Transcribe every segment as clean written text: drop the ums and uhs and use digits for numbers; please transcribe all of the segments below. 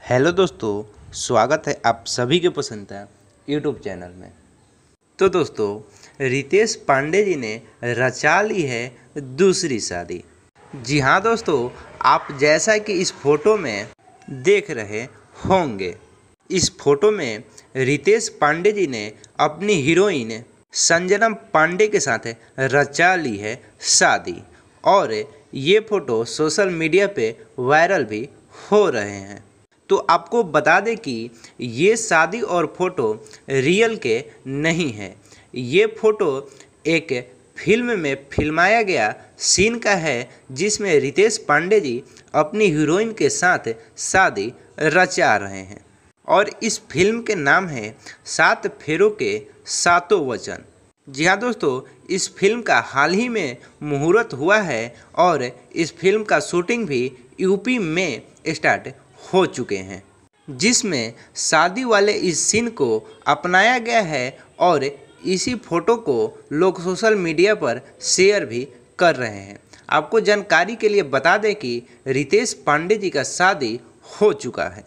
Hello दोस्तों, स्वागत है आप सभी के पसंदीदा यूट्यूब चैनल में। तो दोस्तों, रितेश पांडे जी ने रचा ली है दूसरी शादी। जी हाँ दोस्तों, आप जैसा कि इस फोटो में देख रहे होंगे, इस फोटो में रितेश पांडे जी ने अपनी हीरोइन संजना पांडे के साथ रचा ली है शादी और ये फ़ोटो सोशल मीडिया पे वायरल भी हो रहे हैं। तो आपको बता दें कि ये शादी और फोटो रियल के नहीं है। ये फोटो एक फिल्म में फिल्माया गया सीन का है जिसमें रितेश पांडे जी अपनी हीरोइन के साथ शादी रचा रहे हैं और इस फिल्म के नाम है 7 फेरों के सातों वचन। जी हाँ दोस्तों, इस फिल्म का हाल ही में मुहूर्त हुआ है और इस फिल्म का शूटिंग भी यूपी में स्टार्ट हो चुके हैं, जिसमें शादी वाले इस सीन को अपनाया गया है और इसी फोटो को लोग सोशल मीडिया पर शेयर भी कर रहे हैं। आपको जानकारी के लिए बता दें कि रितेश पांडे जी का शादी हो चुका है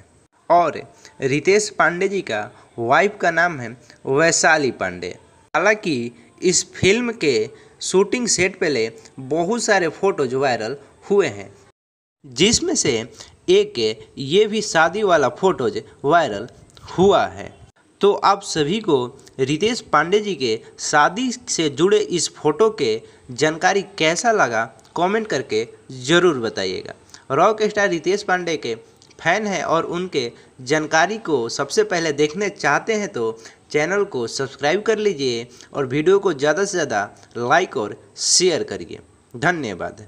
और रितेश पांडे जी का वाइफ का नाम है वैशाली पांडे। हालांकि इस फिल्म के शूटिंग सेट पहले बहुत सारे फोटोज वायरल हुए हैं, जिसमें से एक ये भी शादी वाला फोटोज वायरल हुआ है। तो आप सभी को रितेश पांडे जी के शादी से जुड़े इस फोटो के जानकारी कैसा लगा कमेंट करके ज़रूर बताइएगा। रॉक स्टार रितेश पांडे के फैन हैं और उनके जानकारी को सबसे पहले देखने चाहते हैं तो चैनल को सब्सक्राइब कर लीजिए और वीडियो को ज़्यादा से ज़्यादा लाइक और शेयर करिए। धन्यवाद।